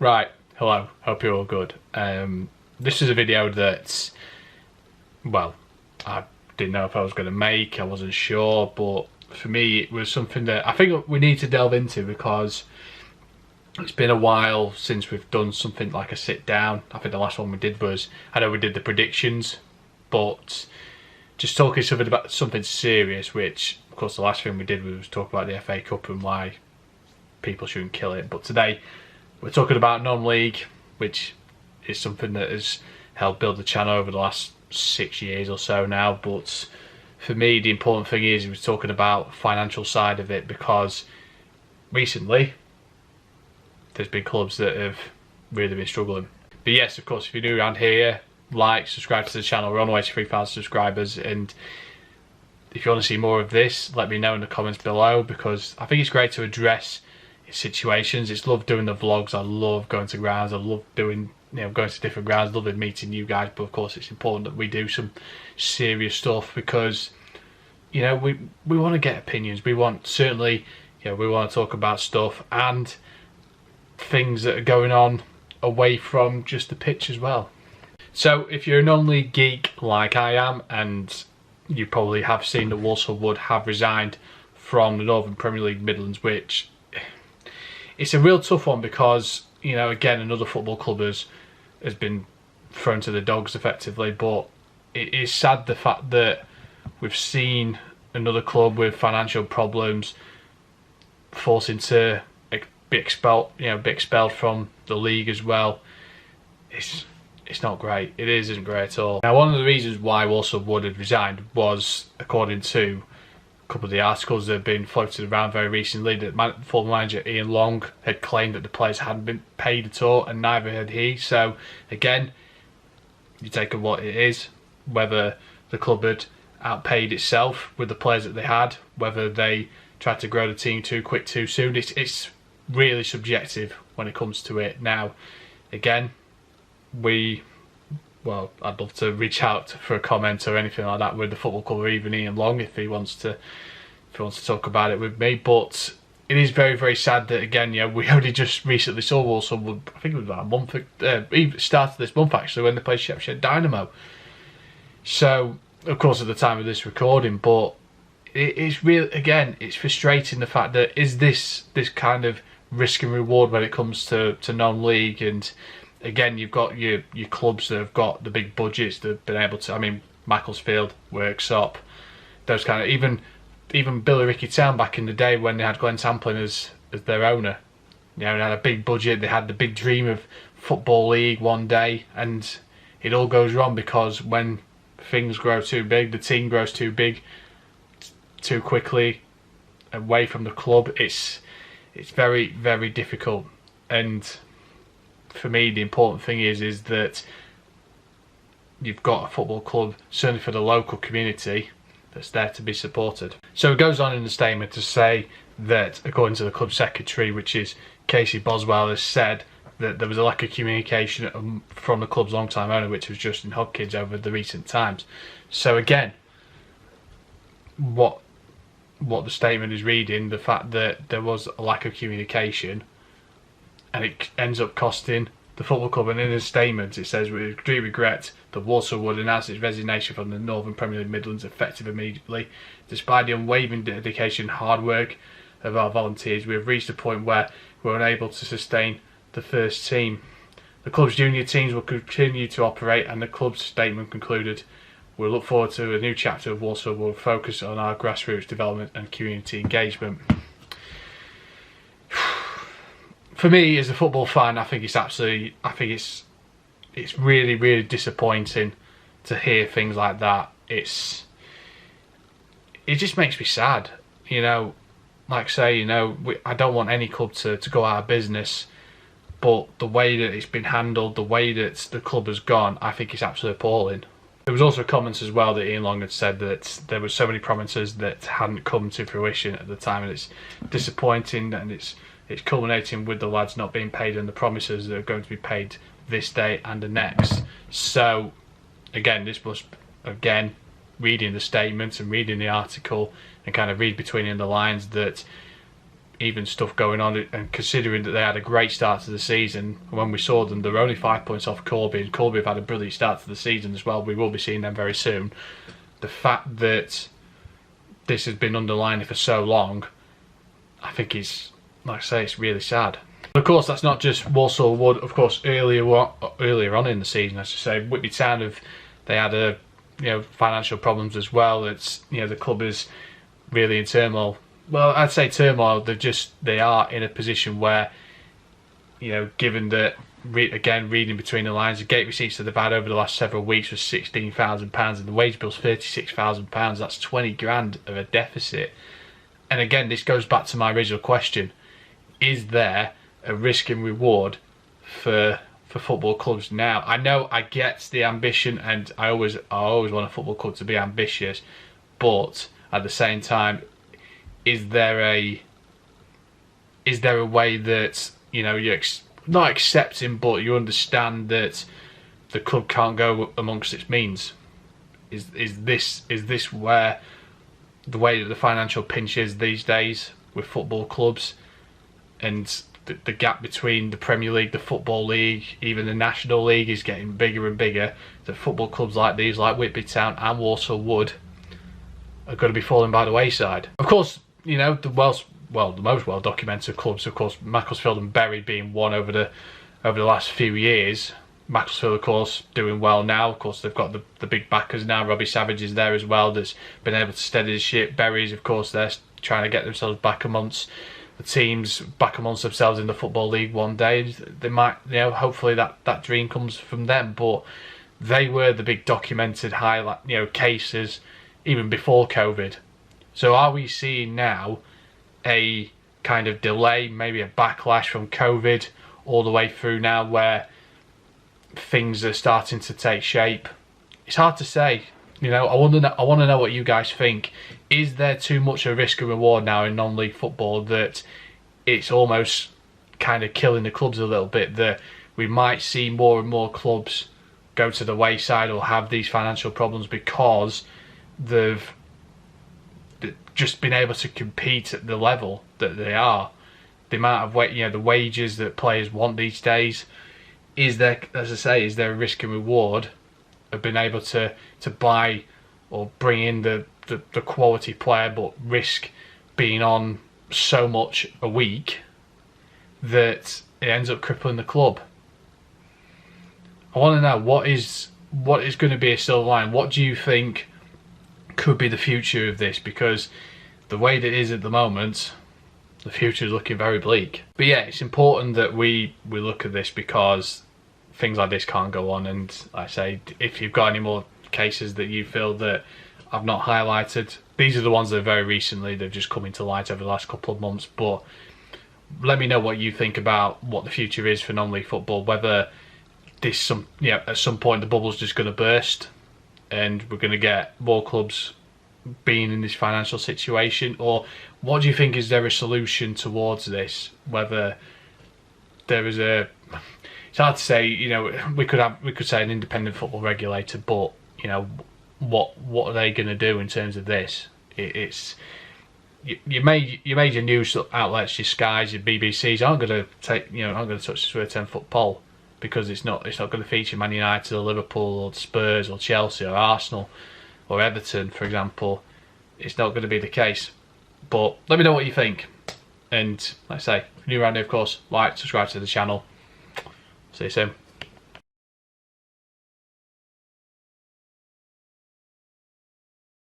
Right, hello, hope you're all good. This is a video that, well, I didn't know if I was going to make, I wasn't sure, but for me it was something that I think we need to delve into because it's been a while since we've done something like a sit down. I think the last one we did was, I know we did the predictions, but just talking about something serious, which of course the last thing we did was talk about the FA Cup and why people shouldn't kill it. But today we're talking about non-league, which is something that has helped build the channel over the last 6 years or so now. But for me, the important thing is we're talking about financial side of it, because recently there's been clubs that have really been struggling. But yes, of course, if you're new around here, like, subscribe to the channel. We're on the way to 3,000 subscribers, and if you want to see more of this, let me know in the comments below, because I think it's great to address situations. It's love doing the vlogs. I love going to grounds. I love doing, going to different grounds. Love meeting you guys. But of course, it's important that we do some serious stuff, because we want to get opinions. We want, certainly, we want to talk about stuff and things that are going on away from just the pitch as well. So if you're a non-league geek like I am, and you probably have seen that Walsall Wood have resigned from the Northern Premier League Midlands, which it's a real tough one, because again, another football club has been thrown to the dogs effectively. But it is sad, the fact that we've seen another club with financial problems forcing to be expelled from the league as well. It's not great. It isn't great at all. Now, one of the reasons why Walsall Wood had resigned was, according to a couple of the articles that have been floated around very recently, that former manager Ian Long had claimed that the players hadn't been paid at all, and neither had he. So again, you take it what it is, whether the club had outpaid itself with the players that they had, whether they tried to grow the team too quick too soon. It's really subjective when it comes to it. Now, again, I'd love to reach out for a comment or anything like that with the football club, or even Ian Long if he wants to talk about it with me. But it is very, very sad that, again, we only just recently saw Walsall Wood, I think it was about a month, even started this month actually, when they played Shepshed Dynamo. So of course at the time of this recording, but it's real. Again, it's frustrating, the fact that is this kind of risk and reward when it comes to non-league. And again, you've got your clubs that have got the big budgets that have been able to, I mean, Macclesfield, Worksop, those kind of, even Billericay Town back in the day when they had Glenn Tamplin as their owner. They had a big budget, they had the big dream of Football League one day, and it all goes wrong because when things grow too big, the team grows too big too quickly away from the club, it's very, very difficult. And for me, the important thing is that you've got a football club, certainly for the local community, that's there to be supported. So it goes on in the statement to say that, according to the club secretary, which is Casey Boswell, has said that there was a lack of communication from the club's long-time owner, which was Justin Hodkins, over the recent times. So again, what the statement is reading, the fact that there was a lack of communication, and it ends up costing the football club. And in a statement it says, "We do regret that Walsall Wood announced its resignation from the Northern Premier League Midlands effective immediately. Despite the unwavering dedication and hard work of our volunteers, we have reached a point where we're unable to sustain the first team. The club's junior teams will continue to operate," and the club's statement concluded, "We'll look forward to a new chapter of Walsall Wood, focus on our grassroots development and community engagement." For me, as a football fan, I think it's really, really disappointing to hear things like that. It just makes me sad. Like I say, I don't want any club to go out of business, but the way that it's been handled, the way that the club has gone, I think it's absolutely appalling. There was also comments as well that Ian Long had said that there were so many promises that hadn't come to fruition at the time, and it's disappointing, and it's culminating with the lads not being paid and the promises that are going to be paid this day and the next. So again, this was, again, reading the statement and reading the article and kind of read between the lines, that even stuff going on, and considering that they had a great start to the season, when we saw them, they were only 5 points off Corby, and Corby have had a brilliant start to the season as well. We will be seeing them very soon. The fact that this has been underlining for so long, I think is, like I say, it's really sad. But of course, that's not just Walsall Wood. Of course, earlier on in the season, as I say, Whitby Town they had financial problems as well. It's, the club is really in turmoil. Well, I'd say turmoil. They are in a position where, given that, again, reading between the lines, the gate receipts that they've had over the last several weeks was £16,000, and the wage bill's £36,000. That's 20 grand of a deficit. And again, this goes back to my original question: is there a risk and reward for football clubs now? I know I get the ambition, and I always want a football club to be ambitious, but at the same time, is there a way that you're not accepting, but you understand that the club can't go amongst its means? Is this where the way that the financial pinch is these days with football clubs, and the gap between the Premier League, the Football League, even the National League is getting bigger and bigger? That football clubs like these, like Whitby Town and Walsall Wood, are going to be falling by the wayside. Of course, the most well documented clubs, of course, Macclesfield and Bury being one over the last few years. Macclesfield, of course, doing well now. Of course, they've got the big backers now. Robbie Savage is there as well, that's been able to steady the ship. Bury's, of course, they're trying to get themselves back amongst the teams, back amongst themselves in the Football League one day. They might, hopefully that dream comes from them. But they were the big documented highlight, cases even before COVID. So are we seeing now a kind of delay, maybe a backlash from COVID all the way through now, where things are starting to take shape? It's hard to say. I want to know what you guys think. Is there too much a risk and reward now in non-league football that it's almost kind of killing the clubs a little bit, that we might see more and more clubs go to the wayside or have these financial problems because they've just been able to compete at the level that they are? The amount of the wages that players want these days. Is there, as I say, is there a risk and reward of being able to buy or bring in the quality player, but risk being on so much a week that it ends up crippling the club? I want to know what is going to be a silver line. What do you think could be the future of this? Because the way that it is at the moment, the future is looking very bleak. But yeah, it's important that we look at this, because things like this can't go on. And like I say, if you've got any more cases that you feel that I've not highlighted, these are the ones that are very recently, they've just come into light over the last couple of months. But let me know what you think about what the future is for non-league football, whether this at some point the bubble's just going to burst and we're going to get more clubs being in this financial situation, or what do you think? Is there a solution towards this? Whether there is it's hard to say. We could say an independent football regulator, but what are they going to do in terms of this? It's your major news outlets, your Skies, your BBCs aren't going to touch the square 10-foot pole, because it's not going to feature Man United or Liverpool or Spurs or Chelsea or Arsenal or Everton, for example. It's not going to be the case. But let me know what you think. And like I say, if you're new around here, of course, like, subscribe to the channel. See you soon.